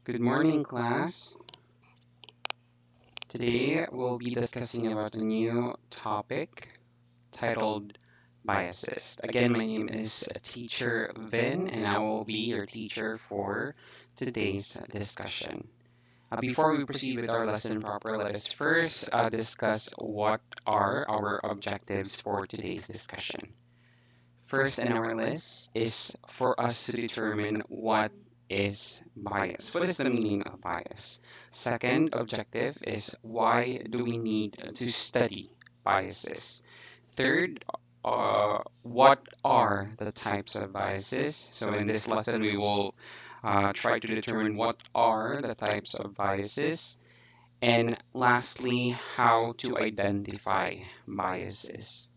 Good morning, class. Today we'll be discussing about a new topic titled biases. Again, my name is Teacher Vin, and I will be your teacher for today's discussion. Before we proceed with our lesson proper, let us first discuss what are our objectives for today's discussion. First in our list is for us to determine what is bias. What is the meaning of bias? Second objective is why do we need to study biases? Third, what are the types of biases? So in this lesson, we will try to determine what are the types of biases. And lastly, how to identify biases.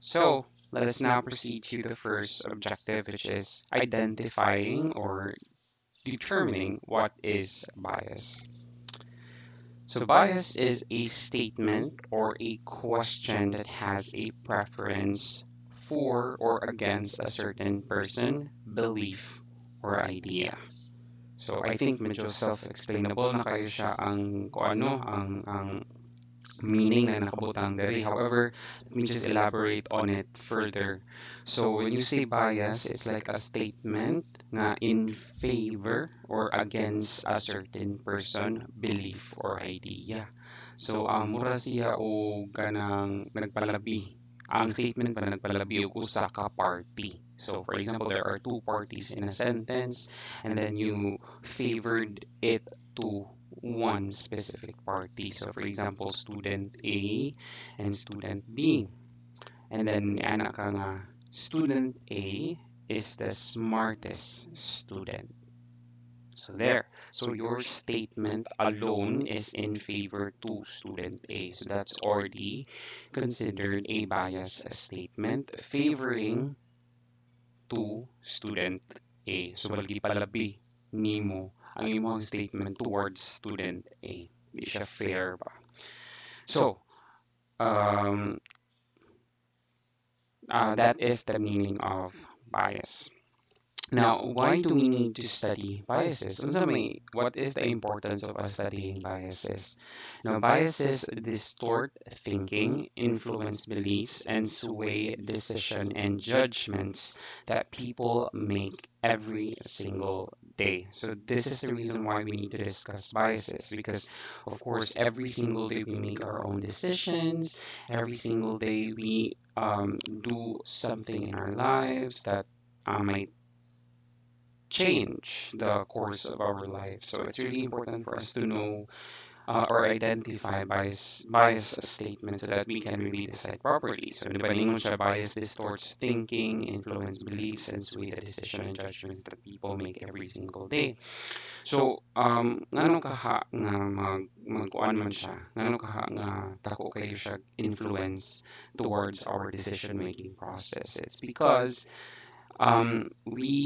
So let us now proceed to the first objective, which is identifying or determining what is bias. So bias is a statement or a question that has a preference for or against a certain person, belief, or idea. So I think medyo self-explainable na kayo siya ang kung ano ang meaning na nakabutang diri. However, let me just elaborate on it further. So when you say bias, it's like a statement nga in favor or against a certain person, belief, or idea. So mura siya o ganang nagpalabi. Ang statement pa na nagpalabi og usa ka party. So for example, there are two parties in a sentence and then you favored it to one specific party. So for example, student A and student B. And then anak ka nga, student A is the smartest student. So there. So your statement alone is in favor to student A. So that's already considered a bias statement favoring to student A. So walgi palabi nimo ang imong statement towards student A. Di siya fair ba? So, um, that is the meaning of bias. Now, why do we need to study biases? What is the importance of us studying biases? Now, biases distort thinking, influence beliefs, and sway decision and judgments that people make every single day. So this is the reason why we need to discuss biases because, of course, every single day we make our own decisions. Every single day we do something in our lives that might change the course of our life. So it's really important for us to know or identify bias statements so that we can really decide properly. So di ba ningon siya, bias distorts thinking, influence beliefs, and sway the decision and judgments that people make every single day. So, ngano kaha nga magkuan man siya, ngano kaha nga tako kayo siya influence towards our decision making process. It's because we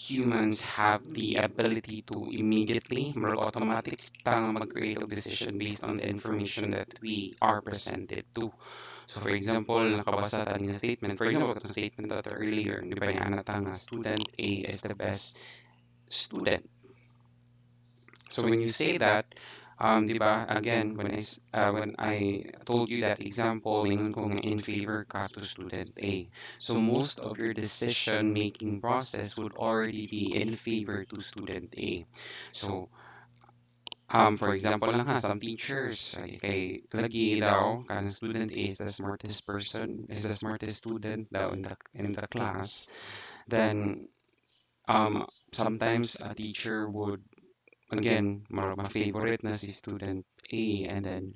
humans have the ability to immediately, more automatic, tang mag-create a decision based on the information that we are presented to. So for example, nakabasa tayo ng statement. For example, itong statement that earlier, di ba yung nga, student A is the best student. So when you say that, di ba, again, when I told you that example, lingon ko nga in favor ka to student A. So most of your decision-making process would already be in favor to student A. So, for example lang ha, some teachers, kay lagi daw, kan student A is the smartest person, is the smartest student daw in the class, then sometimes a teacher would again, ma-favorite na si student A and then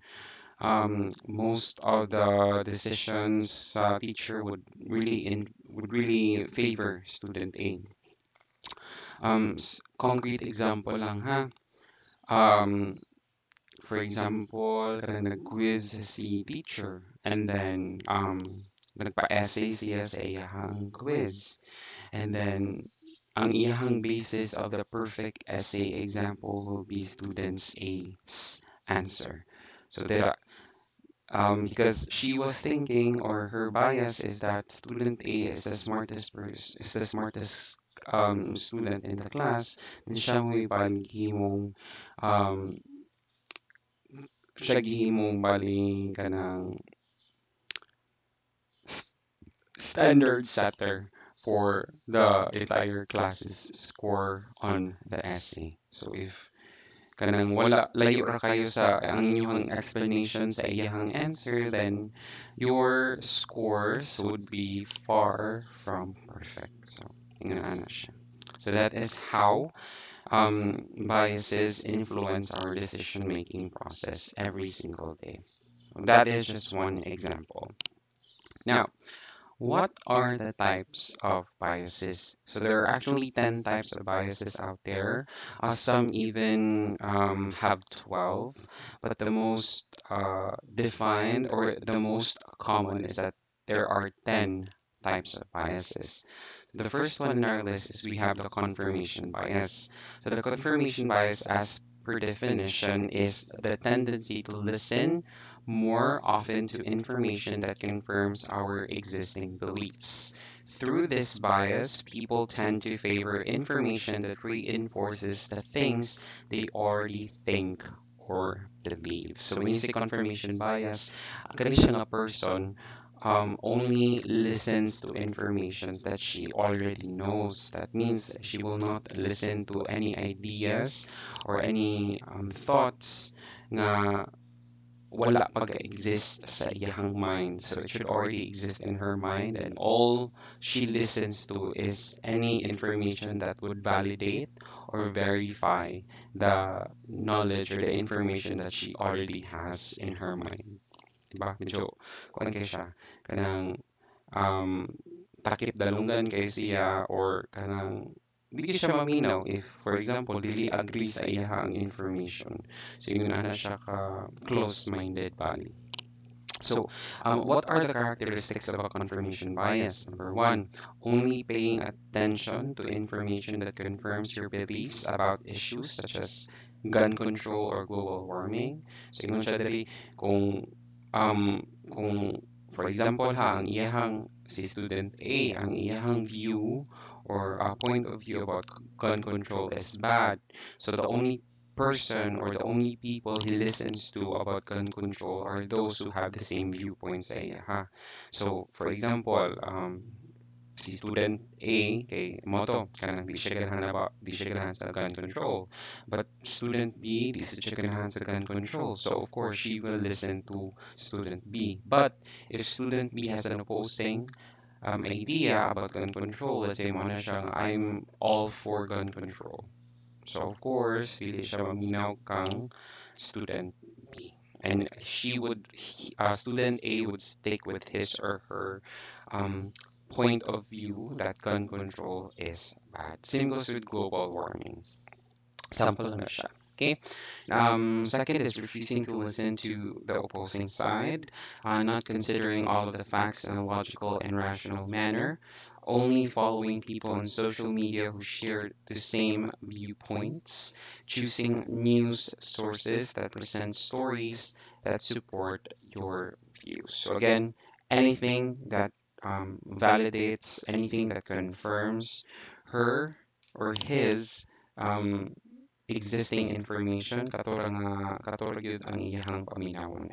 most of the decisions sa teacher would really favor student A. Concrete example lang ha. Um, for example, kanang nag-quiz si teacher and then nagpa-essay siya sa iyahang quiz. And then ang iyahang basis of the perfect essay example will be students A's answer. So that because she was thinking or her bias is that student A is the smartest person, is the smartest student in the class, then siya mo ipaghimong um siya gihimong bali ka ng standard setter for the entire class's score on the essay. So if kanang wala layo ra kayo sa ang inyong explanation sa iyahang answer, then your scores would be far from perfect. So, ingon ana siya. So that is how biases influence our decision making process every single day. That is just one example. Now, what are the types of biases? So there are actually 10 types of biases out there. Some even have 12, but the most defined or the most common is that there are 10 types of biases. The first one in our list is we have the confirmation bias. So the confirmation bias, as per definition, is the tendency to listen more often to information that confirms our existing beliefs. Through this bias, people tend to favor information that reinforces the things they already think or believe. So when you say confirmation bias, kani siya nga person only listens to information that she already knows. That means she will not listen to any ideas or any thoughts nga wala pag-exist sa iyahang mind. So it should already exist in her mind, and all she listens to is any information that would validate or verify the knowledge or the information that she already has in her mind. Diba? Medyo, kuan kay siya, kanang um, takip dalunggan kay siya or kanang dili siya maminaw if for example dili agree sa iyahang information. So yun ana siya ka close-minded bali. So, what are the characteristics of a confirmation bias? Number one, only paying attention to information that confirms your beliefs about issues such as gun control or global warming. So, ingon siya dali kung for example ha, ang iyahang si student A, ang iyahang view or point of view about gun control is bad. So, the only person or the only people he listens to about gun control are those who have the same viewpoints sa iya, ha? So, for example, si student A kay moto kanang di siya ganahan sa gun control, but student B di siya ganahan sa gun control, so of course she will listen to student B. But if student B has an opposing idea about gun control, let's say mo na siyang I'm all for gun control, so of course, dili siya maminaw kang student B. And student A would stick with his or her um, point of view that gun control is bad. Same goes with global warming. Sample na siya. Okay. Second is refusing to listen to the opposing side, not considering all of the facts in a logical and rational manner, only following people on social media who share the same viewpoints, choosing news sources that present stories that support your views. So again, anything that validates, anything that confirms her or his um, existing information katura gyud ang iyahang paminawon.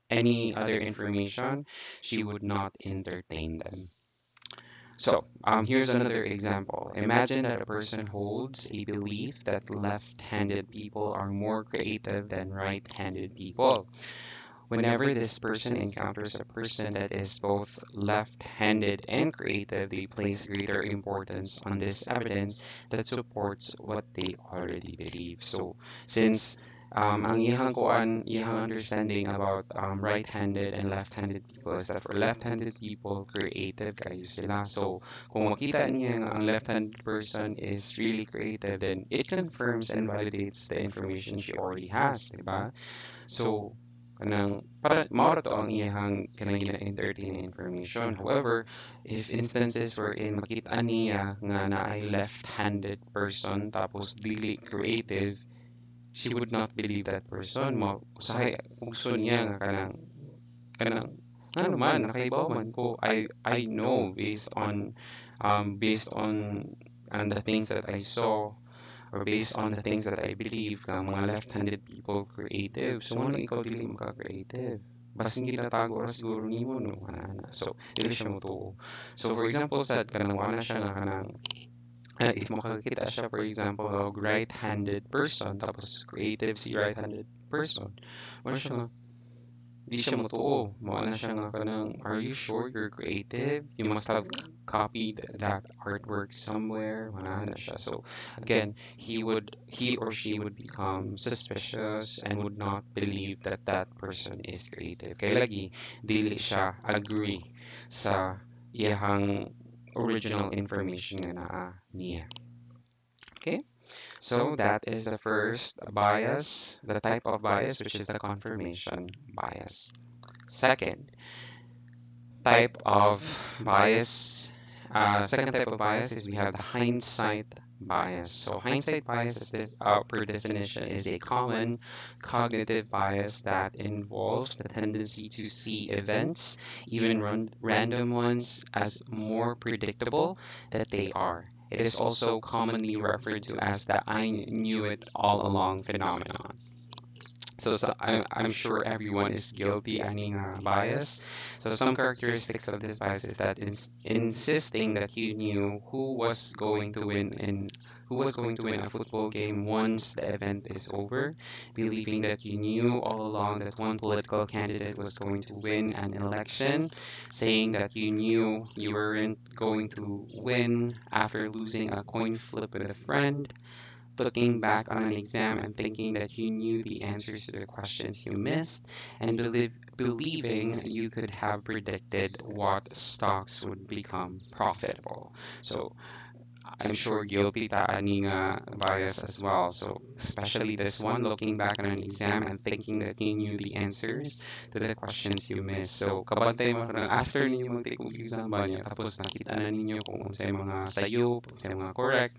Any other information, she would not entertain them. So, here's another example. Imagine that a person holds a belief that left-handed people are more creative than right-handed people. Whenever this person encounters a person that is both left-handed and creative, they place greater importance on this evidence that supports what they already believe. So, since ang iyahang understanding about right-handed and left-handed people is that for left-handed people, creative kayo sila. So, kung makita niya ang left-handed person is really creative, then it confirms and validates the information she already has, diba? So, kanang para mao to ang iyahang kanang gina-entertain information. However, if instances wherein makita niya nga naay left-handed person tapos dili creative, she would not believe that person. Mo usahay gusto niya nga kanang ano man nakaibaw man ko. I know based on based on the things that I saw or based on the things that I believe nga mga left-handed people creative. So ano ikaw dili maka-creative? Basing ginatago ra siguro nimo no ana. So dili siya mo. So for example sad kanang wala siya nga kanang if makakita siya for example og right-handed person tapos creative si right-handed person. Wala siya nga di siya motuo. Mao na siya nga kanang, are you sure you're creative? You must have copied that artwork somewhere. Wala na siya. So again, he or she would become suspicious and would not believe that that person is creative. Kaya lagi dili siya agree sa iyahang original information nga naa niya. Okay? So that is the first bias, the type of bias, which is the confirmation bias. Second type of bias, second type of bias is we have the hindsight bias. So hindsight bias, per definition, is a common cognitive bias that involves the tendency to see events, even random ones, as more predictable than they are. It is also commonly referred to as the I knew it all along phenomenon. So I'm sure everyone is guilty any bias. So some characteristics of this bias is that insisting that you knew who was going to win a football game once the event is over, believing that you knew all along that one political candidate was going to win an election, saying that you knew you weren't going to win after losing a coin flip with a friend, looking back on an exam and thinking that you knew the answers to the questions you missed, and believing you could have predicted what stocks would become profitable. So I'm sure guilty ta aning bias as well. So especially this one, looking back on an exam and thinking that you knew the answers to the questions you missed. So kabantay mo na after ninyo mag-take og exam ba niya, tapos nakita na ninyo kung unsay mga sayo, unsay mga correct.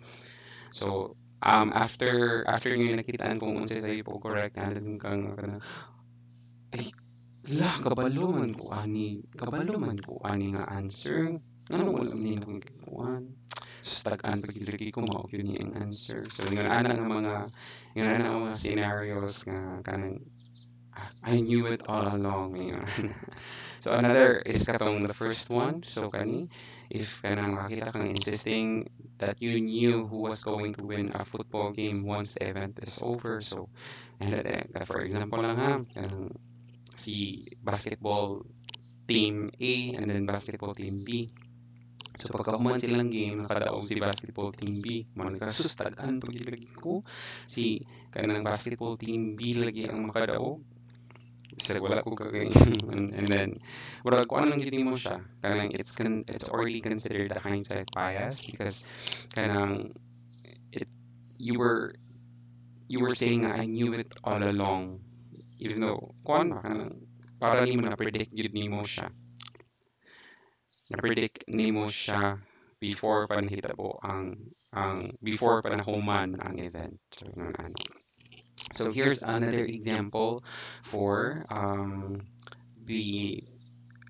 So after nyo nakitaan kung unsay sayo po correct, nandun kang ay kabalo man ko ani nga answer. Ano wala man akong gikuan. So tagaan pagilagi ko mao yun yung answer. So nga ana nga mga scenarios nga kanang I knew it all along. So another is katong the first one. So kani, if kanang makita kang insisting that you knew who was going to win a football game once the event is over. So, and for example lang ha, si basketball team A and then basketball team B. So pagkahuman silang game, nakadaog si basketball team B. Man kasus tagaan pagilagi ko si kanang basketball team B lagi ang makadaog. Bisag wala ko kagay and then murag kung anong giti mo siya kanang it's already considered a hindsight bias because kanang it you were saying I knew it all along even though kuan ba kanang para nimo na predict gid nimo siya na predict nimo siya before pa nahitabo ang before pa nahuman ang event so, ano. So here's another example for the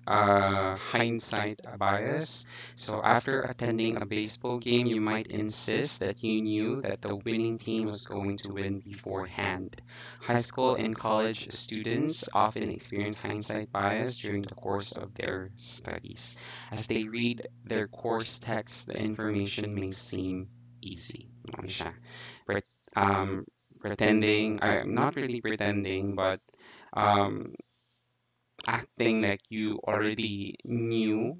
hindsight bias. So after attending a baseball game, you might insist that you knew that the winning team was going to win beforehand. High school and college students often experience hindsight bias during the course of their studies. As they read their course text, the information may seem easy. Ano siya? Um, pretending, not really pretending, but um, acting like you already knew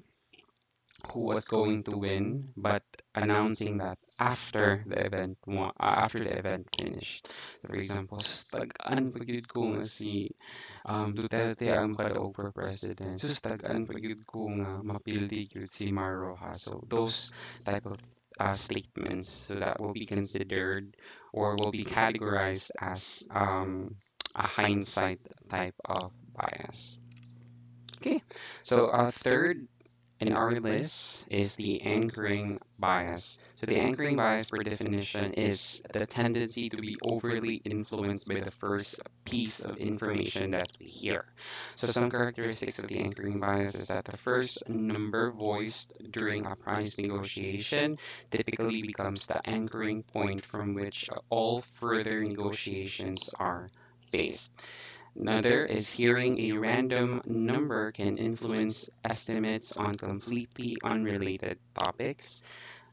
who was going to win, but announcing that after the event finished. So for example, stag-an pagyud ko nga si Duterte ang makadaog for president. So stag-an pagyud ko nga mapildi gyud si Mar Rojas. So those type of statements, so that will be considered or will be categorized as a hindsight type of bias. Okay, so third in our list is the anchoring bias. So the anchoring bias, per definition, is the tendency to be overly influenced by the first piece of information that we hear. So some characteristics of the anchoring bias is that the first number voiced during a price negotiation typically becomes the anchoring point from which all further negotiations are based. Another is hearing a random number can influence estimates on completely unrelated topics.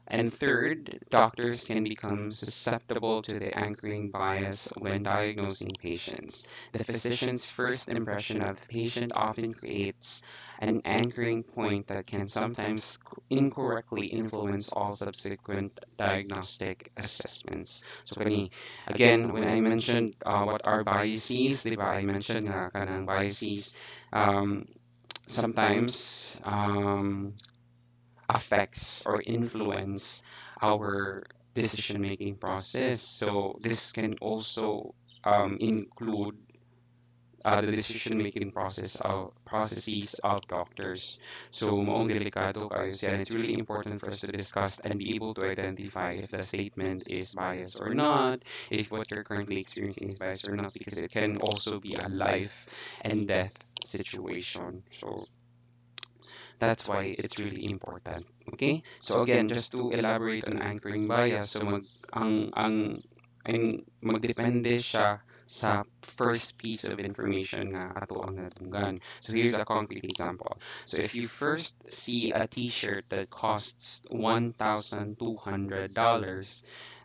And third, doctors can become susceptible to the anchoring bias when diagnosing patients. The physician's first impression of the patient often creates an anchoring point that can sometimes incorrectly influence all subsequent diagnostic assessments. So again, when I mentioned what are biases, di ba? I mentioned nga kanang biases um, sometimes affects or influence our decision making process. So this can also include the decision making processes of doctors. So maong delikado kayo siya. And it's really important for us to discuss and be able to identify if the statement is biased or not, if what you're currently experiencing is biased or not, because it can also be a life and death situation. So that's why it's really important. Okay? So again, just to elaborate on anchoring bias, so magdepende siya sa first piece of information na ato ang natunggan. So here's a concrete example. So if you first see a t-shirt that costs $1,200,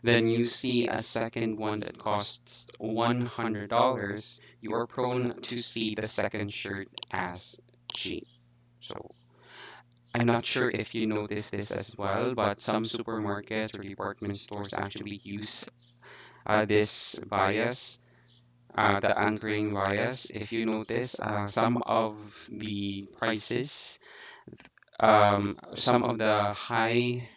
then you see a second one that costs $100, you are prone to see the second shirt as cheap. So I'm not sure if you notice this as well, but some supermarkets or department stores actually use this bias, the anchoring bias. If you notice, some of the prices, some of the high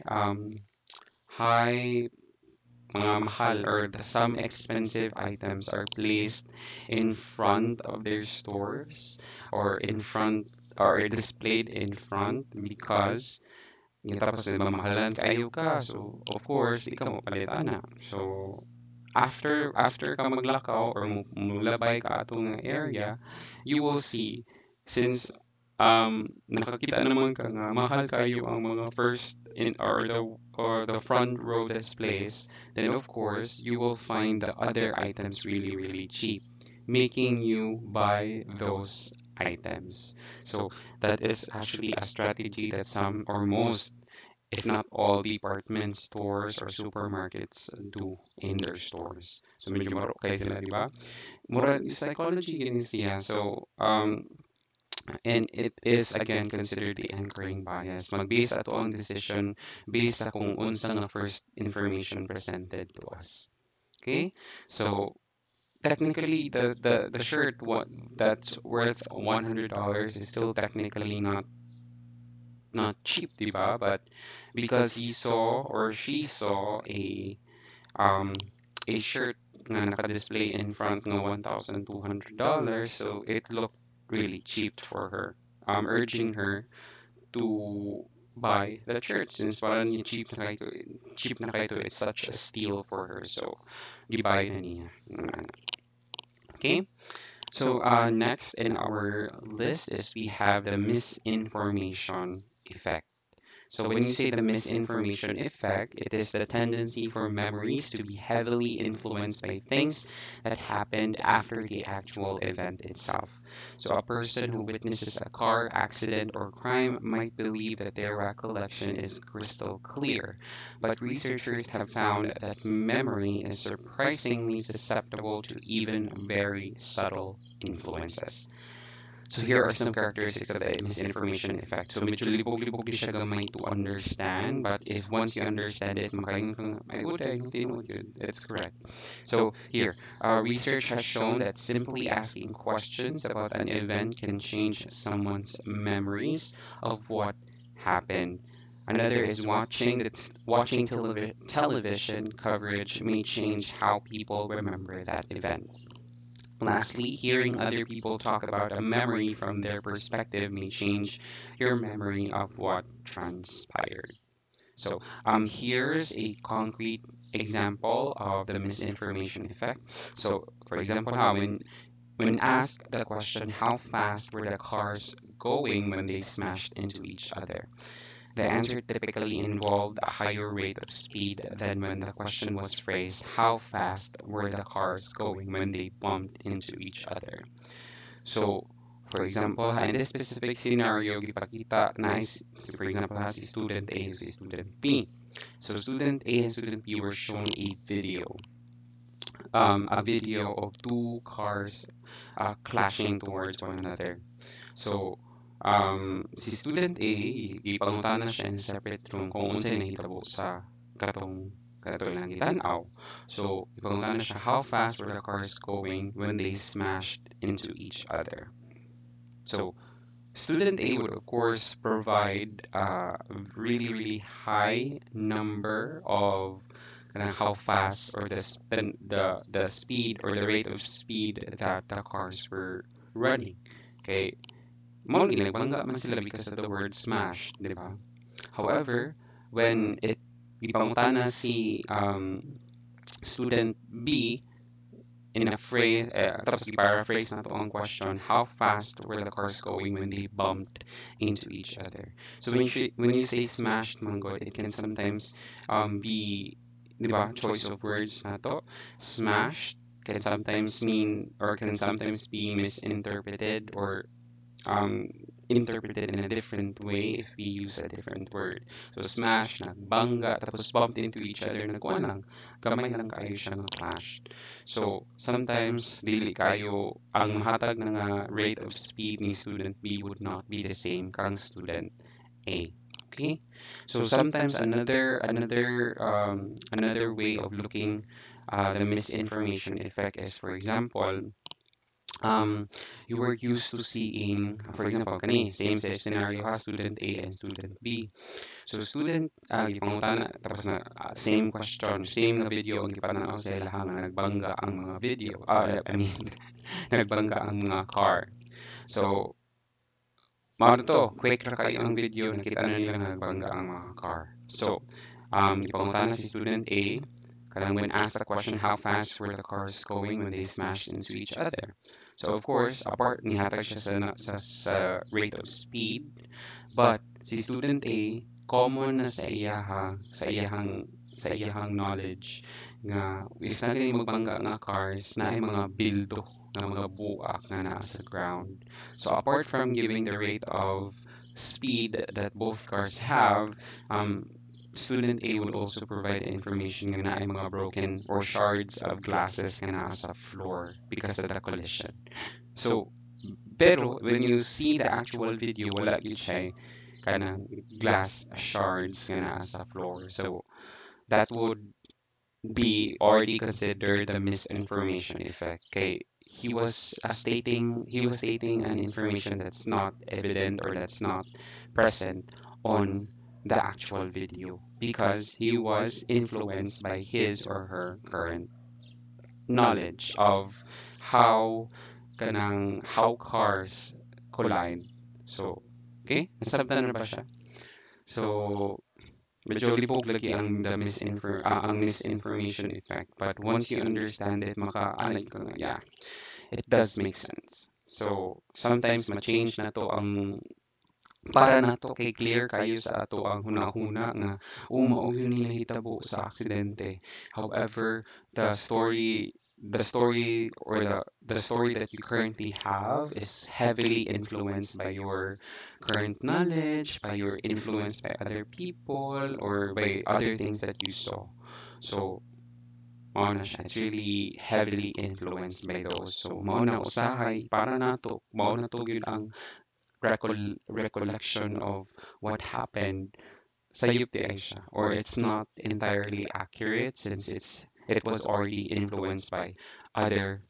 mga mahal or some expensive items are placed in front of their stores or in front or displayed in front because yung tapos nagmamahalan kayo ka. So, of course, di ka mapalit ana. So, after ka maglakaw or mulabay ka atong area, you will see since nakakita naman ka nga mahal kayo ang mga first in or the front row displays, then of course you will find the other items really cheap, making you buy those items. So that is actually a strategy that some or most, if not all, department stores or supermarkets do in their stores. So medyo marok kayo sila, di ba? Mura psychology gini siya. So and it is again considered the anchoring bias. Mag-base ato ang decision based sa kung unsa nga first information presented to us. Okay? So technically the shirt what that's worth $100 is still technically not cheap, diba? But because he saw or she saw um a shirt nga naka-display in front ng $1,200, so it looked really cheap for her. Urging her to buy the shirt since parang yung cheap na kayo to, it's such a steal for her. So, gibuy na niya. Okay? So, next in our list is we have the misinformation effect. So when you say the misinformation effect, it is the tendency for memories to be heavily influenced by things that happened after the actual event itself. So a person who witnesses a car accident or crime might believe that their recollection is crystal clear, but researchers have found that memory is surprisingly susceptible to even very subtle influences. So here are some characteristics of the misinformation effect. So medyo libog-libog di siya gamay to understand, but if once you understand it, makaingon kang, ay good, ay tinod good. That's correct. So here, research has shown that simply asking questions about an event can change someone's memories of what happened. Another is watching television coverage may change how people remember that event. Lastly, hearing other people talk about a memory from their perspective may change your memory of what transpired. So, here's a concrete example of the misinformation effect. So, for example, when asked the question, how fast were the cars going when they smashed into each other? The answer typically involved a higher rate of speed than when the question was phrased, how fast were the cars going when they bumped into each other? So, for example, in this specific scenario, gipakita na for example, si student A and si student B. So, student A and student B were shown a video of two cars clashing towards one another. So, si student A, gipangutana siya in separate room kung unsay nahitabo sa katong lang gitanaw. So, ipangutana siya how fast were the cars going when they smashed into each other. So, student A would of course provide a really high number of how fast or the speed or the rate of speed that the cars were running. Okay, mauling nagbangga man sila because of the word smash, di ba? However, when it ipangutana si student B in a phrase, tapos i-paraphrase na to ang question, how fast were the cars going when they bumped into each other? So when you say smashed, manggod, it can sometimes be, di ba, choice of words na to. Smashed can sometimes mean or can sometimes be misinterpreted or um, interpreted in a different way if we use a different word. So smash, nagbangga, tapos bumped into each other, nagkuha lang. Gamay lang kayo siya ng clash. So sometimes dili kayo ang mahatag ng rate of speed ni student B would not be the same kang student A. Okay? So sometimes another way of looking the misinformation effect is, for example, you were used to seeing, for example, same scenario ha, student A and student B. So student, ipangutana, tapos na, same question, same na video, ang ipananaw sa ilaha nga nagbangga ang mga video, I mean, nagbangga ang mga car. So, mao to, quick ra kayo ang video, nakita na nila nga nagbangga ang mga car. So, ipangutana si student A, kanang when asked the question, how fast were the cars going when they smashed into each other? So, of course, apart nihatag siya sa rate of speed, but si student A, common na sa iyahang knowledge nga if na gani magbangga nga cars na ay mga bildo nga mga buak nga naa sa ground. So apart from giving the rate of speed that both cars have, student A would also provide information nga na ay mga broken or shards of glasses nga naa sa floor because of the collision. So, pero when you see the actual video, wala gyud siya kanang glass shards nga naa sa floor. So, that would be already considered the misinformation effect. Okay, he was stating an information that's not evident or that's not present on the actual video because he was influenced by his or her current knowledge of how how cars collide. So, okay, nasabtan na ba siya? So, medyo libog lagi ang misinformation effect. But once you understand it, maka-anay ka nga, yeah, it does make sense. So, sometimes ma-change na to ang para na to kay clear kayo sa ato ang hunahuna nga mao yun ni nahitabo sa aksidente. However, the story that you currently have is heavily influenced by your current knowledge, by your influence by other people, or by other things that you saw. So, mao na siya. It's really heavily influenced by those. So, mao na usahay para nato, mao na to yun ang recollection of what happened sa UPI siya, or it's not entirely accurate since it was already influenced by other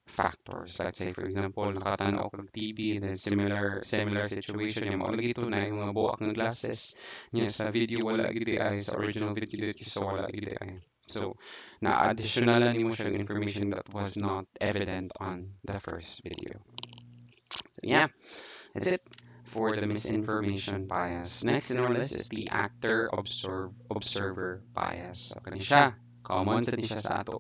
factors. Let's say, for example, nakatanaw kag TV and then similar situation yung mao lagi ito na yung mga buwak ng glasses niya sa video wala gid ay sa original video that you saw wala gid ay. So, na-additional lang mo siyang information that was not evident on the first video. So, yeah, that's it for the misinformation bias. Next in our list is the actor-observer bias. So, kani siya. Common sa siya sa ato.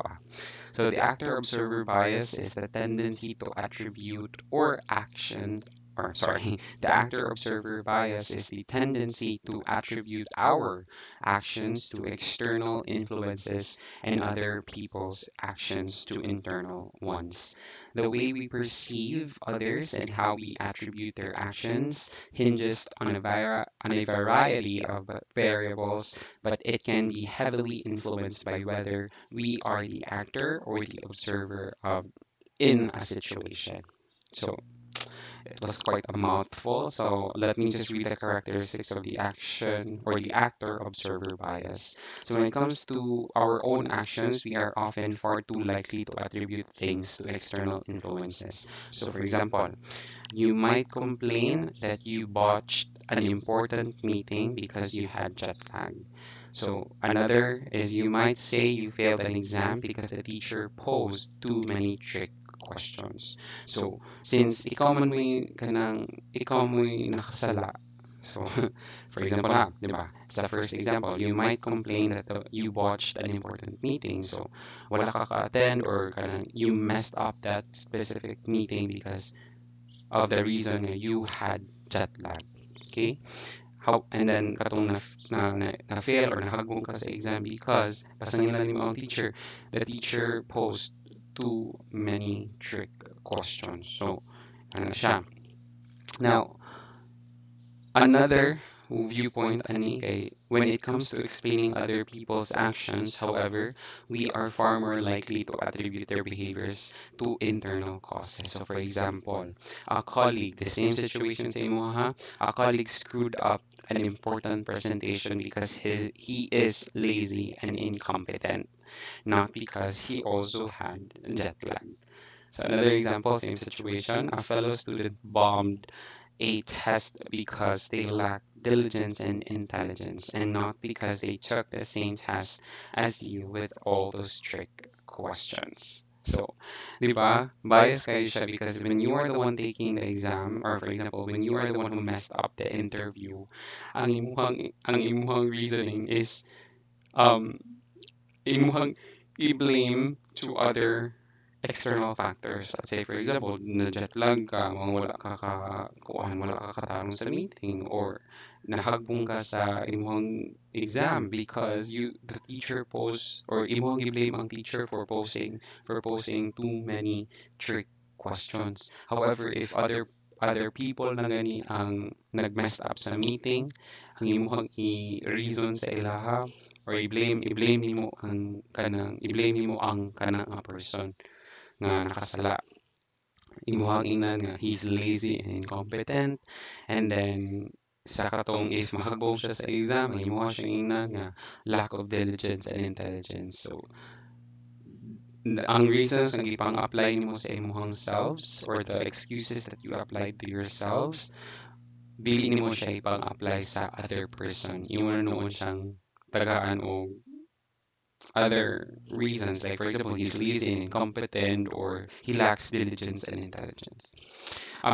So the actor-observer bias is the tendency to attribute or action, or sorry, the actor-observer bias is the tendency to attribute our actions to external influences and other people's actions to internal ones. The way we perceive others and how we attribute their actions hinges on a variety of variables, but it can be heavily influenced by whether we are the actor or the observer of in a situation. So it was quite a mouthful. So let me just read the characteristics of the action or the actor observer bias. So when it comes to our own actions, we are often far too likely to attribute things to external influences. So for example, you might complain that you botched an important meeting because you had jet lag. So another is you might say you failed an exam because the teacher posed too many trick questions. So since ikaw mo nakasala. So for example di ba? Sa first example, you might complain that you botched an important meeting. So wala ka ka-attend or you messed up that specific meeting because of the reason you had jet lag. Okay? How, and then katong na fail or nakagbong ka sa exam because pasangin lang mo ang teacher. The teacher posed too many trick questions. So, ano siya. Now, another viewpoint ani kay when it comes to explaining other people's actions, however, we are far more likely to attribute their behaviors to internal causes. So for example, a colleague, the same situation sa imo ha, a colleague screwed up an important presentation because he is lazy and incompetent, not because he also had jet lag. So another example, same situation, a fellow student bombed a test because they lack diligence and intelligence, and not because they took the same test as you with all those trick questions. So, di ba, bias kayo siya because when you are the one taking the exam, or for example, when you are the one who messed up the interview, ang imuhang reasoning is um, imuhang i-blame to other external factors. Let's say, for example, na-jet lag ka, wala ka wala ka katarong sa meeting, or nahagbong ka sa imong exam because the teacher posed, or imong i-blame ang teacher for posing too many trick questions. However, if other people na gani ang nag-mess up sa meeting, ang imong i-reason sa ilaha, or i-blame nimo ang kanang person nga nakasala. Imuhang ingnan nga he's lazy and incompetent, and then sa katong if makagbong siya sa exam, ang imuha siyang ingnan nga lack of diligence and intelligence. So ang reasons nga ipang-apply nimo sa imuhang selves, or the excuses that you applied to yourselves, dili nimo siya ipang-apply sa other person. Imo na noon siyang tagaan o other reasons, like for example, he's lazy and incompetent, or he lacks diligence and intelligence.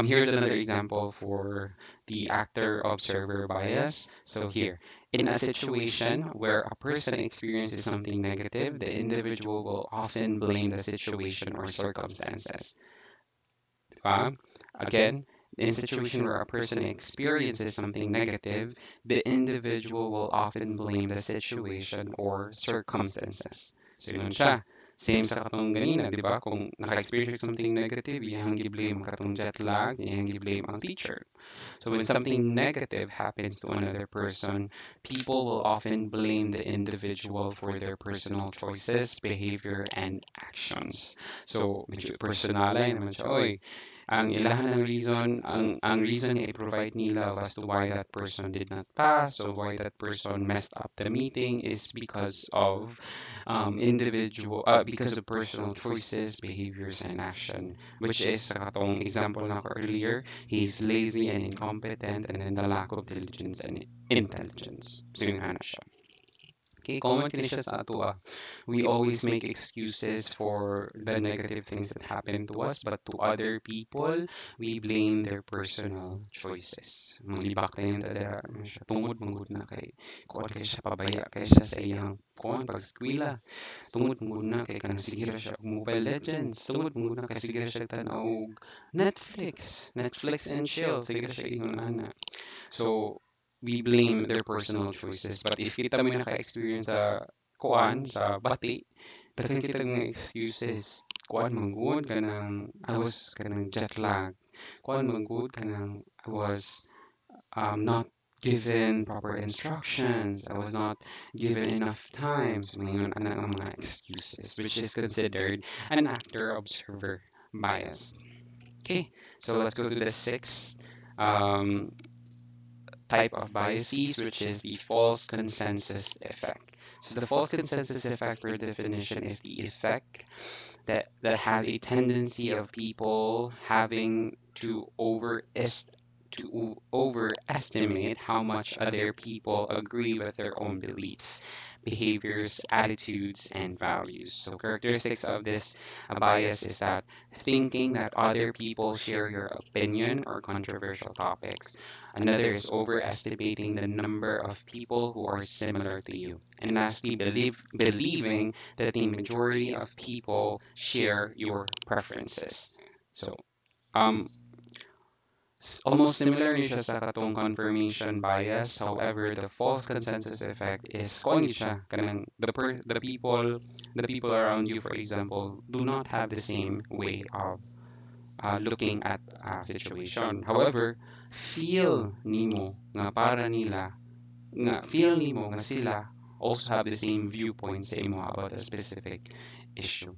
Here's another example for the actor observer bias. So here, in a situation where a person experiences something negative, the individual will often blame the situation or circumstances. Again, in a situation where a person experiences something negative, the individual will often blame the situation or circumstances. So yun siya. Same sa katong ganina, di ba? Kung naka-experience something negative, iyang i-blame katong jet lag, iyang i-blame ang teacher. So when something negative happens to another person, people will often blame the individual for their personal choices, behavior, and actions. So medyo personalay naman siya, oy, ang ilahan ng reason, ang reason nga i-provide nila as to why that person did not pass, or why that person messed up the meeting is because of because of personal choices, behaviors, and action, which is sa katong example na ko earlier, he's lazy and incompetent, and then the lack of diligence and intelligence. So yun na siya. Okay, common kini siya sa ato ah. We always make excuses for the negative things that happen to us, but to other people, we blame their personal choices. Malibak na yun tada, siya tungod manggod na kay kuan kay siya pabaya kay siya sa iyang kuan pag eskwela. Tungod manggod na kay kanang sige ra siya og Mobile Legends. Tungod manggod na kay sige ra siya tan-aw og Netflix and chill. Sige ra siya ingon ana. So, we blame their personal choices. But if kita may naka-experience sa kuan, sa bati, daghan kita nga excuses. Kuan manggod kanang I was kanang jet lag. Kuan manggod kanang I was not given proper instructions. I was not given enough time. So, ngayon, ang mga excuses, which is considered an actor-observer bias. Okay, so let's go to the sixth um, type of biases, which is the false consensus effect. So the false consensus effect, per definition, is the effect that has a tendency of people having to overestimate how much other people agree with their own beliefs, behaviors, attitudes, and values. So characteristics of this bias is that thinking that other people share your opinion or controversial topics. Another is overestimating the number of people who are similar to you. And lastly, believing that the majority of people share your preferences. So, um, almost similar ni siya sa katong confirmation bias. However, the false consensus effect is kung siya kanang the people around you, for example, do not have the same way of looking at a situation. However, feel nimo nga para nila feel nimo nga sila also have the same viewpoint sa imo about a specific issue.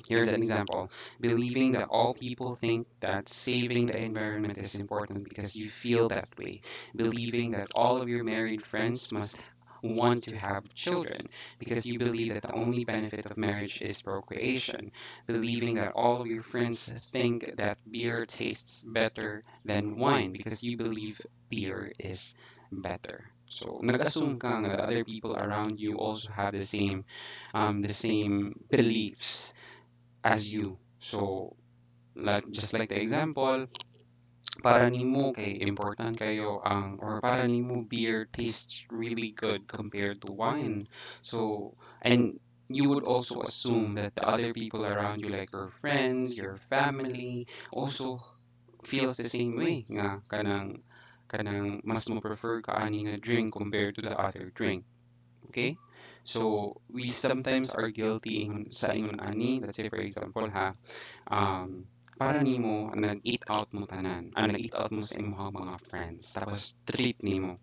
Here's an example. Believing that all people think that saving the environment is important because you feel that way. Believing that all of your married friends must want to have children because you believe that the only benefit of marriage is procreation. Believing that all of your friends think that beer tastes better than wine because you believe beer is better. So, nag-assume ka nga that other people around you also have the same beliefs as you. So, just like the example, para nimo kay important kayo or para nimo beer tastes really good compared to wine. So, and you would also assume that the other people around you, like your friends, your family, also feels the same way nga kanang mas mo prefer ka ani nga drink compared to the other drink. Okay? So, we sometimes are guilty sa ingon ani. Let's say, for example, para nimo nag-eat out mo tanan. Nag-eat out mo sa imong mga friends. Tapos, treat nimo.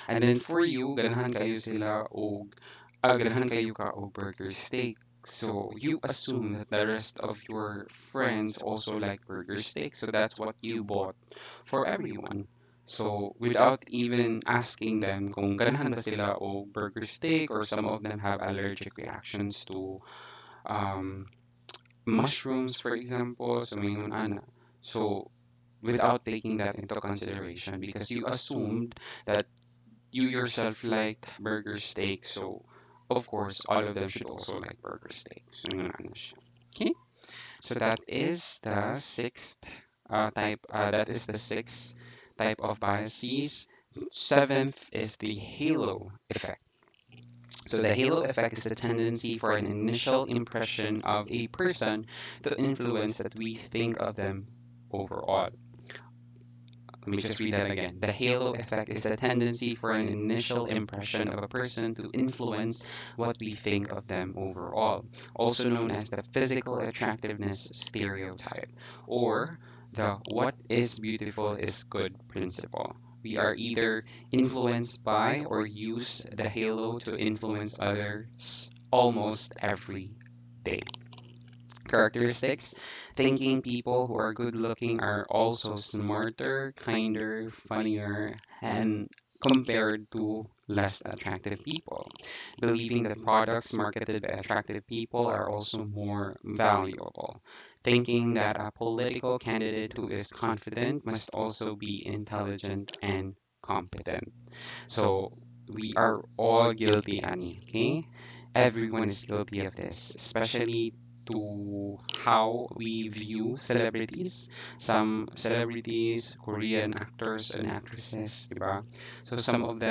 And then, for you, ganahan kayo sila o ganahan kayo ka o burger steak. So, you assume that the rest of your friends also like burger steak. So, that's what you bought for everyone. So, without even asking them kung ganahan ba sila o burger steak or some of them have allergic reactions to um, mushrooms, for example, so mingon ana. So, without taking that into consideration because you assumed that you yourself liked burger steak, so of course, all of them should also like burger steak. So, mingon ana siya. Okay? So, that is the sixth type of biases. Seventh is the halo effect. So the halo effect is the tendency for an initial impression of a person to influence that we think of them overall. Let me just read that again. The halo effect is the tendency for an initial impression of a person to influence what we think of them overall, also known as the physical attractiveness stereotype, or the what is beautiful is good principle. We are either influenced by or use the halo to influence others almost every day. Characteristics: thinking people who are good looking are also smarter, kinder, funnier, and compared to less attractive people. Believing that products marketed by attractive people are also more valuable. Thinking that a political candidate who is confident must also be intelligent and competent. So we are all guilty, Annie, okay? Everyone is guilty of this, especially to how we view celebrities. Some celebrities, Korean actors and actresses, diba? So some of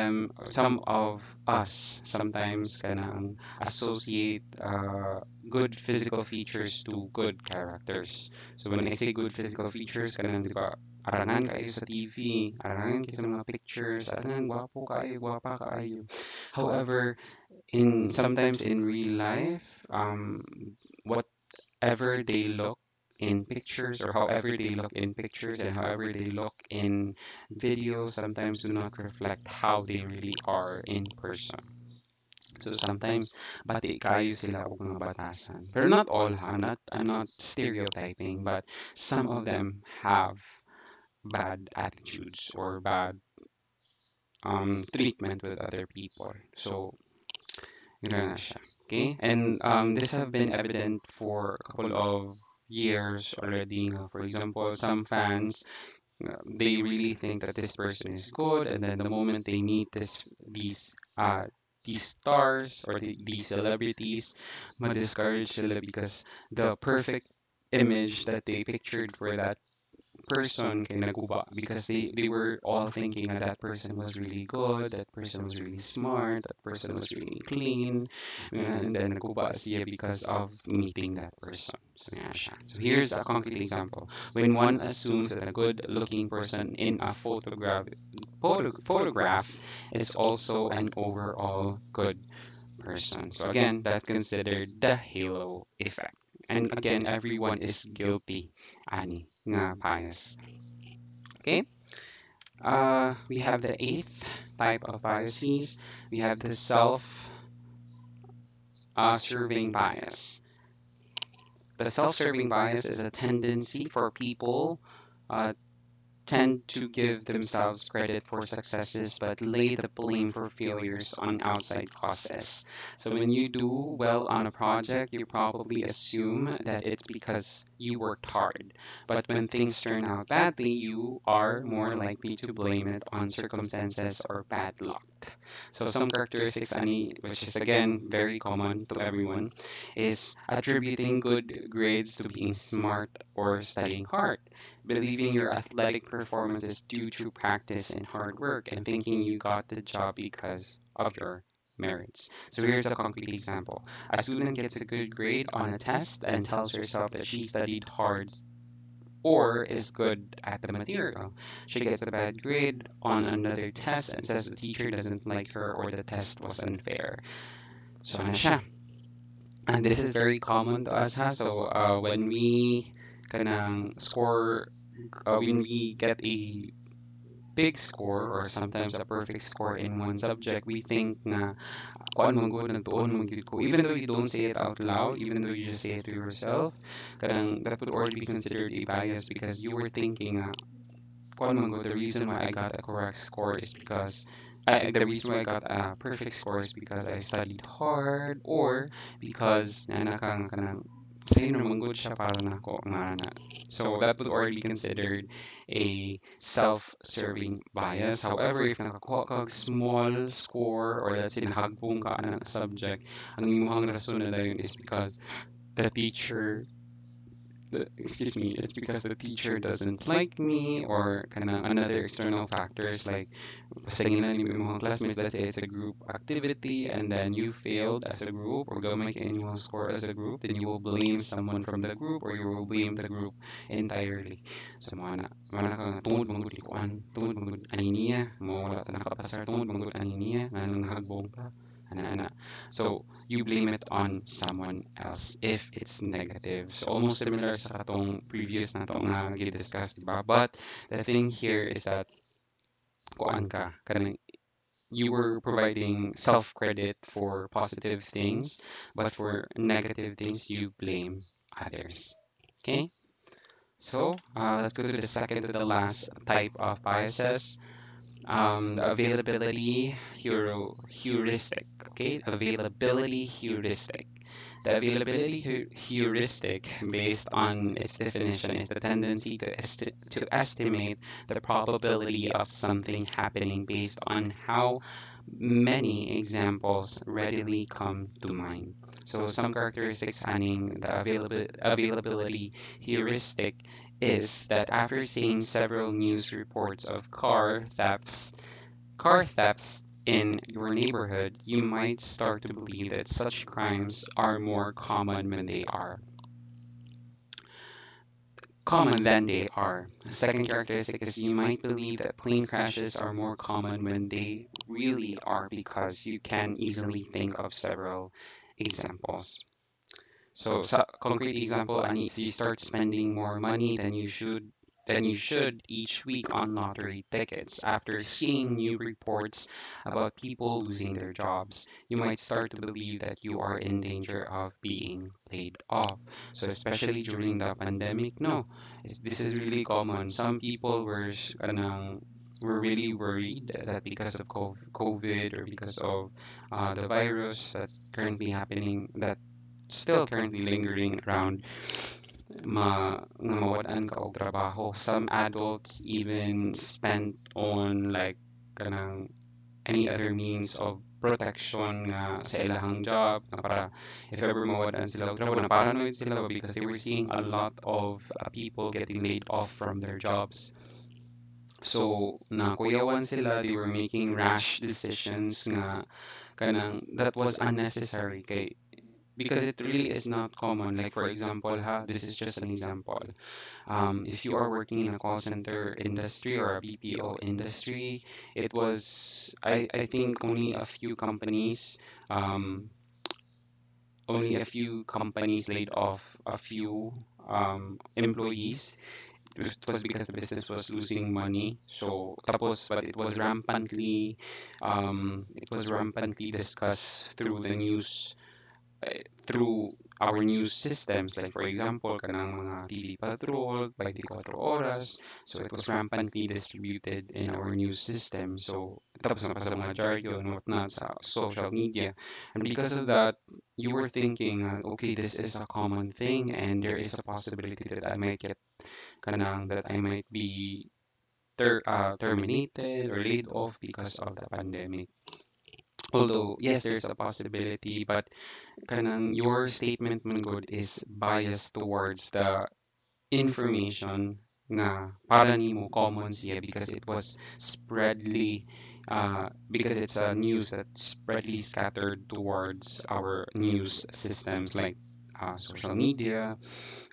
us sometimes kanang associate good physical features to good characters. So when I say good physical features, kanang diba, arangan kayo sa TV, arangan kayo sa mga pictures, arangan gwapo kayo, gwapa kayo. However, in sometimes in real life, whatever they look in pictures or however they look in pictures and however they look in videos sometimes do not reflect how they really are in person. So sometimes bati kayo sila og mga batasan. Pero not all ha, I'm not stereotyping, but some of them have bad attitudes or bad treatment with other people. So yun na siya. Okay? And this have been evident for a couple of years already. For example, some fans, they really think that this person is good, and then the moment they meet these stars or these celebrities, ma-discourage sila because the perfect image that they pictured for that person kay naguba because they were all thinking that that person was really good, that person was really smart, that person was really clean, and then naguba siya because of meeting that person. So, yeah, siya. So here's a concrete example. When one assumes that a good-looking person in a photograph is also an overall good person. So again, that's considered the halo effect. And again, everyone is guilty, ani, nga bias. Okay? We have the eighth type of biases. We have the self-serving bias. The self-serving bias is a tendency for people uh, tend to give themselves credit for successes but lay the blame for failures on outside causes. So when you do well on a project, you probably assume that it's because you worked hard. But when things turn out badly, you are more likely to blame it on circumstances or bad luck. So some characteristics, Ani, which is again very common to everyone, is attributing good grades to being smart or studying hard, believing your athletic performance is due to practice and hard work, and thinking you got the job because of your merits. So here's a concrete example. A student gets a good grade on a test and tells herself that she studied hard or is good at the material. She gets a bad grade on another test and says the teacher doesn't like her or the test was unfair. So ano siya? And this is very common to us ha. So when we kanang score, when we get a big score or sometimes a perfect score in one subject, we think na kuan man gud nagtuon man gyud ko. Even though you don't say it out loud, even though you just say it to yourself, kanang that would already be considered a bias because you were thinking kuan man gud, the reason why I got a correct score is because the reason why I got a perfect score is because I studied hard or because nanakang kanang sa'yo naman good siya para nako nga na. So that would already be considered a self-serving bias. However, if nakakuha kag small score or let's say nakagbong ka ng subject, ang imuhang rason na dayon is because the teacher excuse me, it's because the teacher doesn't like me or kind of another external factors like pasanginan ni mga classmates, let's say it's a group activity and then you failed as a group or go make annual score as a group, then you will blame someone from the group or you will blame the group entirely. So mana ka tungod mangud ikuan, tungod mangud aniniya, mo wala ta nakapasar tungod mangud aniniya, nganong nahagbong ta. Ana. So you blame it on someone else if it's negative. So almost similar sa katong previous na to nga gi-discuss, diba? But the thing here is that kuan ka, kanang you were providing self-credit for positive things, but for negative things, you blame others. Okay? So let's go to the second to the last type of biases. The availability heuristic. Okay, availability heuristic. The availability heuristic, based on its definition, is the tendency to estimate the probability of something happening based on how Many examples readily come to mind. So some characteristics spanning the availability heuristic is that after seeing several news reports of car thefts in your neighborhood, you might start to believe that such crimes are more common than they are. A second characteristic is you might believe that plane crashes are more common when they really are because you can easily think of several examples. So, concrete example, Ani, so you start spending more money than you should each week on lottery tickets. After seeing new reports about people losing their jobs, you might start to believe that you are in danger of being laid off. So especially during the pandemic, no, this is really common. Some people were really worried that because of COVID or because of the virus that's currently happening, that still currently lingering around, nga mawalan ka og trabaho. Some adults even spent on like kanang any other means of protection nga sa ilahang job nga para if ever mawalan sila og trabaho na paranoid sila because they were seeing a lot of people getting laid off from their jobs. So na kuyawan sila, they were making rash decisions nga kanang that was unnecessary kay because it really is not common. Like for example, this is just an example. If you are working in a call center industry or a BPO industry, I think only a few companies laid off a few employees. It was because the business was losing money. So tapos, but it was rampantly discussed through our news systems. Like for example, kanang mga TV patrol, 24 oras. So it was rampantly distributed in our news system. So tapos na pa sa mga jargon and whatnot sa social media. And because of that, you were thinking, okay, this is a common thing and there is a possibility that I might be terminated or laid off because of the pandemic. Although, yes, there's a possibility, but your statement man good is biased towards the information nga para nimo common siya because it was because it's a news that's spreadly scattered towards our news systems like social media,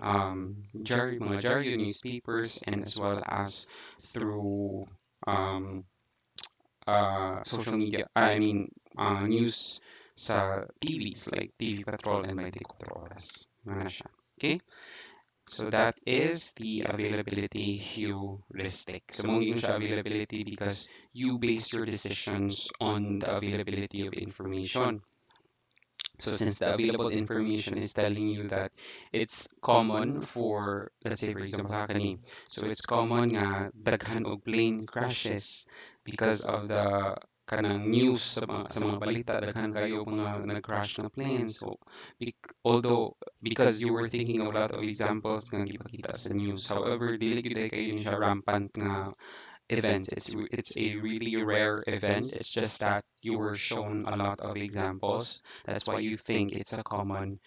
mga jargon newspapers, and as well as through um, social media, I mean, news sa TVs like TV Patrol and 24 Oras. Mga na siya. Okay? So that is the availability heuristic. So mong siya availability because you base your decisions on the availability of information. So since the available information is telling you that it's common for, let's say for example, kani, so it's common nga daghan og plane crashes because of the kanang news sa mga balita, daghan kayo mga nag-crash na planes. So although because you were thinking of a lot of examples nga gipakita sa news, however dili gyud kayo ni siya rampant nga event. It's a really rare event. It's just that you were shown a lot of examples. That's why you think it's a common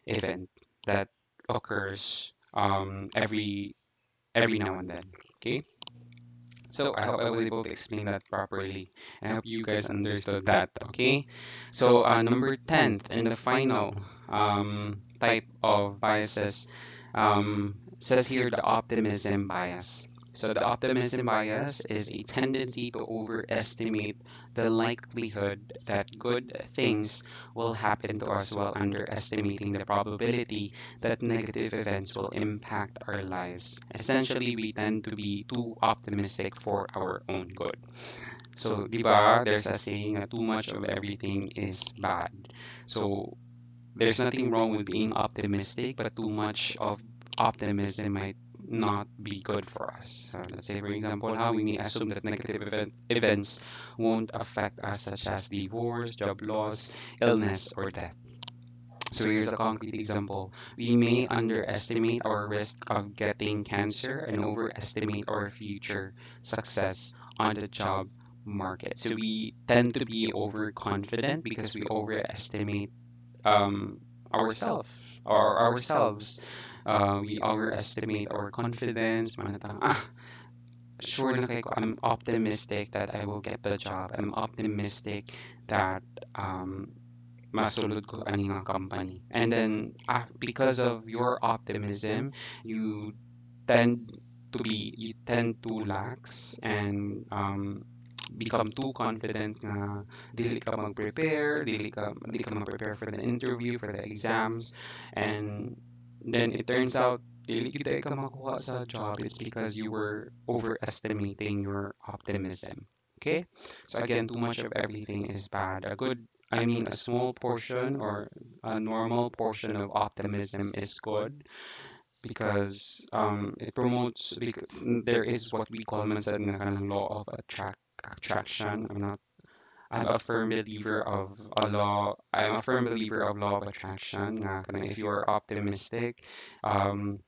event that occurs every now and then. Okay. So I hope I was able to explain that properly. I hope you guys understood that. Okay. So number 10th and the final type of biases says here the optimism bias. So the optimism bias is a tendency to overestimate the likelihood that good things will happen to us while underestimating the probability that negative events will impact our lives. Essentially, we tend to be too optimistic for our own good. So, di ba, there's a saying that too much of everything is bad. So, there's nothing wrong with being optimistic, but too much of optimism might not be good for us. So let's say, for example, how we may assume that negative events won't affect us, such as divorce, job loss, illness, or death. So here's a concrete example. We may underestimate our risk of getting cancer and overestimate our future success on the job market. So we tend to be overconfident because we overestimate um, ourselves or ourselves. We overestimate our confidence. Manatang, sure na kay ko, I'm optimistic that I will get the job. I'm optimistic that masulod ko ani nga company. And then because of your optimism, you you tend to lax and become too confident nga dili ka mag-prepare, dili ka mag-prepare for the interview, for the exams, and then it turns out dili gyud ka makuha sa job. It's because you were overestimating your optimism. Okay? So again, too much of everything is bad. A small portion or a normal portion of optimism is good because it promotes because there is what we call man sa nga kanang law of attraction. I'm a firm believer of law of attraction. Nga kanang if you are optimistic, um,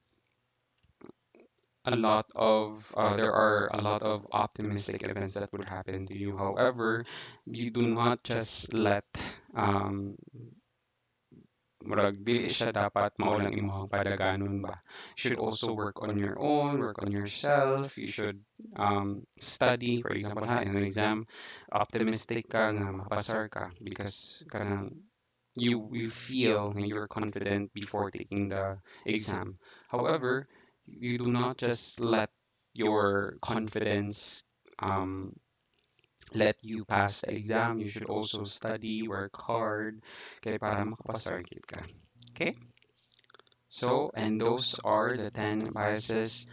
there are a lot of optimistic events that would happen to you. However, you do not just let um, murag dili siya dapat maulang imong padaganon ba. You should also work on your own, work on yourself. You should study, for example, in an exam, optimistic ka nga mapasar ka because kanang you feel and you're confident before taking the exam. However, you do not just let your confidence um, let you pass the exam. You should also study, work hard, kay para makapasar gid ka. Okay? So, and those are the 10 biases.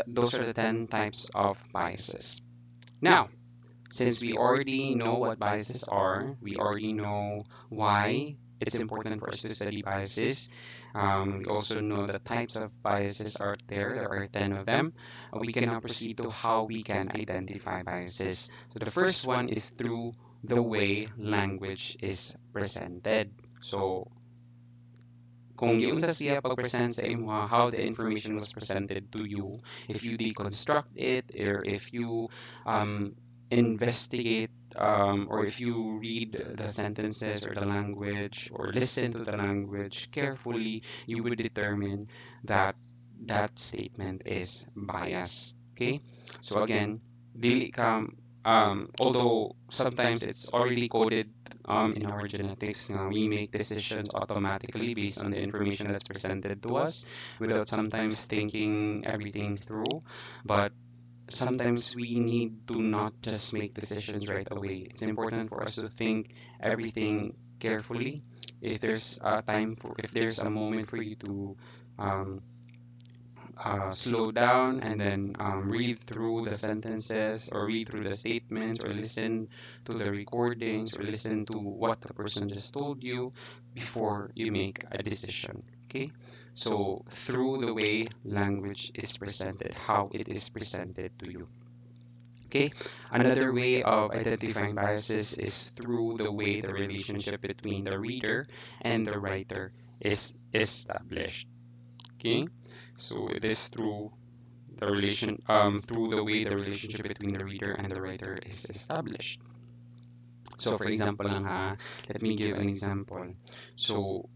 Those are the 10 types of biases. Now, since we already know what biases are, we already know why it's important for us to study biases. We also know the types of biases are there. There are 10 of them. We can now proceed to how we can identify biases. So the first one is through the way language is presented. So kung giunsa siya pag-present sa imo, how the information was presented to you, if you deconstruct it, or if you investigate, or if you read the sentences or the language, or listen to the language carefully, you would determine that that statement is bias. Okay? So again, dili ka, although sometimes it's already coded in our genetics. We make decisions automatically based on the information that's presented to us without sometimes thinking everything through. But sometimes we need to not just make decisions right away. It's important for us to think everything carefully. If there's a moment for you to um, slow down and then read through the sentences or read through the statements or listen to the recordings or listen to what the person just told you before you make a decision. Okay? So, through the way language is presented, how it is presented to you. Okay? Another way of identifying biases is through the way the relationship between the reader and the writer is established. Okay? So it is through the way the relationship between the reader and the writer is established. So for example lang ha, let me give an example. So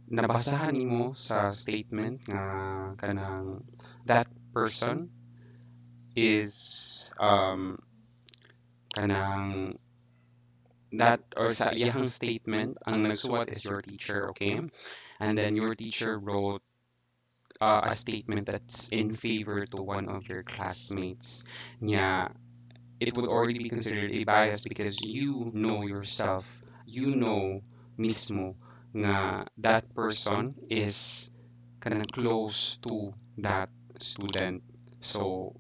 nabasahan nimo sa statement nga kanang that person is kanang that or sa iyang statement ang nagsuwat is your teacher, okay? And then your teacher wrote a statement that's in favor to one of your classmates. Yeah, it would already be considered a bias because you know yourself, you know mismo nga that person is kind of close to that student. So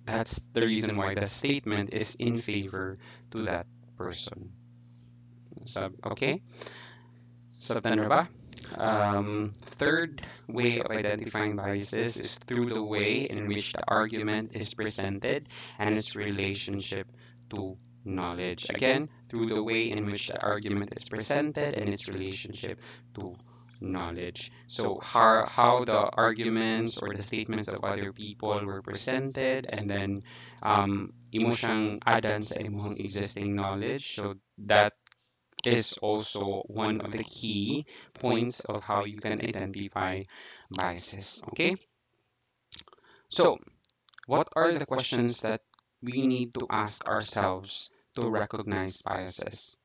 that's the reason why the statement is in favor to that person. Okay? Sabtan ba? Third way of identifying biases is through the way in which the argument is presented and its relationship to knowledge. Again, through the way in which the argument is presented and its relationship to knowledge. So, how the arguments or the statements of other people were presented, and then imo siyang add-on sa imong existing knowledge. So that is also one of the key points of how you can identify biases. Okay? So, what are the questions that we need to ask ourselves to recognize biases?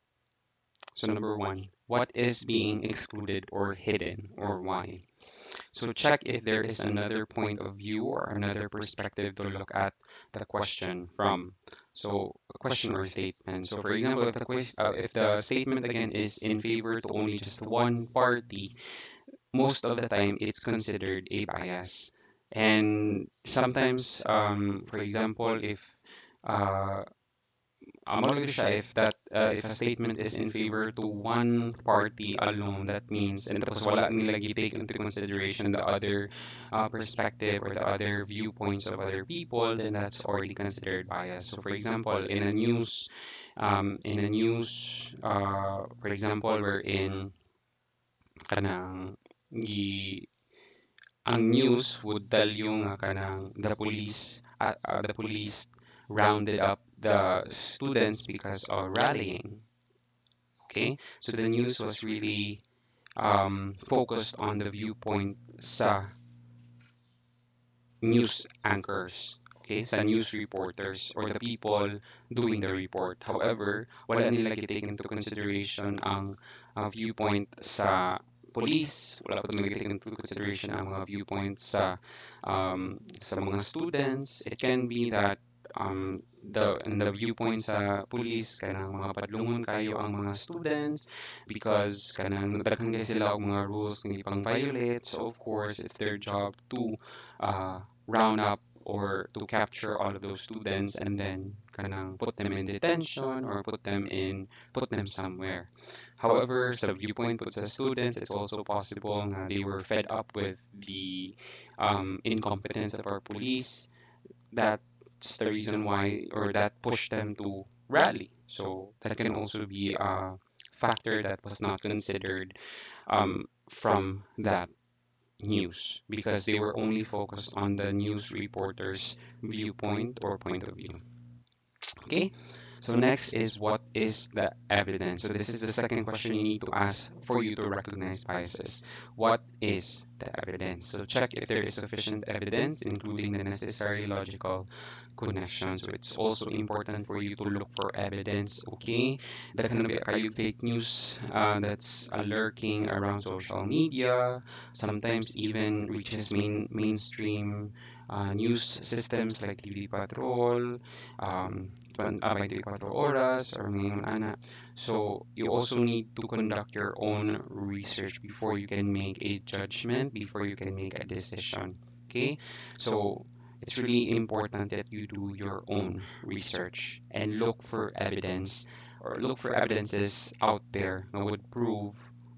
So, number one, what is being excluded or hidden, or why? So check if there is another point of view or another perspective to look at the question from. So a question or statement. So for example, if the statement again is in favor to only just one party, most of the time it's considered a bias. And sometimes, for example, if uh, Amalo siya if a statement is in favor to one party alone, that means, and tapos wala nila take into consideration the other perspective or the other viewpoints of other people, then that's already considered bias. So for example, for example, wherein kanang gi ang news would tell you nga kanang the police rounded up the students because of rallying. Okay, so the news was really focused on the viewpoint sa news anchors, okay, sa news reporters or the people doing the report. However, wala nila take into consideration ang viewpoint sa police, wala pa nila take into consideration ang mga viewpoint sa mga students. It can be that the viewpoint sa police kanang mga padlungon kayo ang mga students because kanang daghan kay sila og mga rules nga ipang violate, so of course it's their job to uh, round up or to capture all of those students and then kanang put them in detention or put them somewhere. However, sa viewpoint po sa students, it's also possible nga they were fed up with the incompetence of our police. That's the reason why, or that pushed them to rally. So that can also be a factor that was not considered from that news because they were only focused on the news reporter's viewpoint or point of view. Okay, so next is what is the evidence? So this is the second question you need to ask for you to recognize biases. What is the evidence? So check if there is sufficient evidence, including the necessary logical connections. So it's also important for you to look for evidence. Okay, that can be kayo fake news that's lurking around social media. Sometimes even reaches mainstream news systems like TV Patrol, 24 oras or ngayon ana. So you also need to conduct your own research before you can make a judgment, before you can make a decision. Okay, so it's really important that you do your own research and look for evidence or look for evidences out there that would prove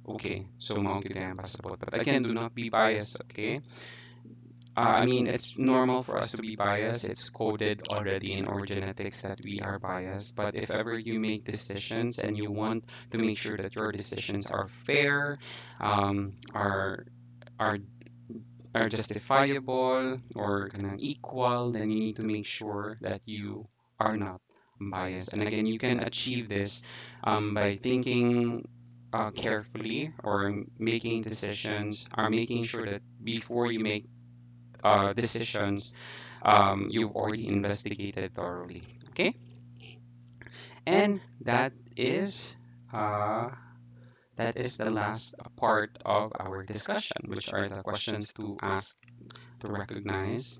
okay, so mao gyud ang passport. But again, do not be biased, okay? I mean, it's normal for us to be biased. It's coded already in our genetics that we are biased. But if ever you make decisions and you want to make sure that your decisions are fair, um, are are are justifiable or kanang equal, then you need to make sure that you are not biased. And again, you can achieve this by thinking carefully or making decisions or making sure that before you make decisions, you've already investigated thoroughly. Okay, and uh, that is the last part of our discussion, which are the questions to ask to recognize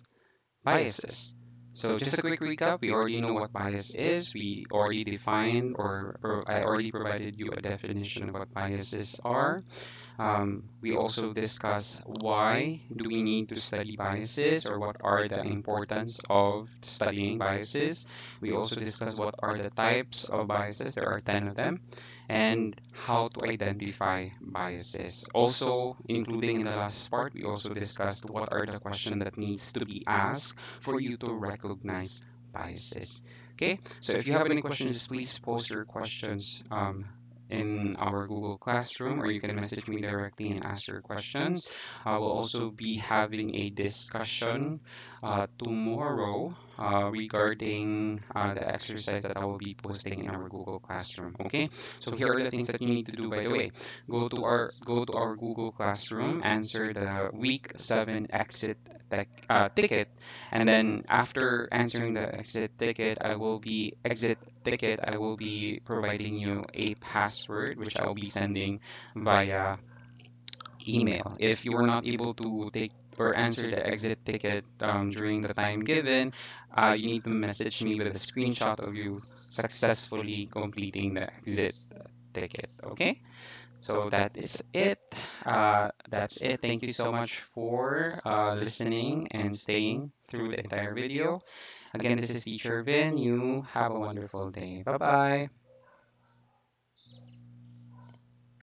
biases. So just a quick recap, we already know what bias is. We already defined or I already provided you a definition of what biases are. We also discuss why do we need to study biases or what are the importance of studying biases. We also discuss what are the types of biases. There are 10 of them, and how to identify biases. Also, including in the last part, we also discussed what are the questions that needs to be asked for you to recognize biases. Okay, so if you have any questions, please post your questions in our Google Classroom, or you can message me directly and ask your questions. I will also be having a discussion tomorrow regarding the exercise that I will be posting in our Google Classroom. Okay, so here are the things that you need to do. By the way, go to our Google Classroom, answer the week 7 ticket, and then after answering the exit ticket, I will be providing you a password which I will be sending via email. If you were not able to take or answer the exit ticket during the time given, you need to message me with a screenshot of you successfully completing the exit ticket. Okay? So that is it. That's it. Thank you so much for listening and staying through the entire video. Again, this is Teacher Vin. You have a wonderful day. Bye bye.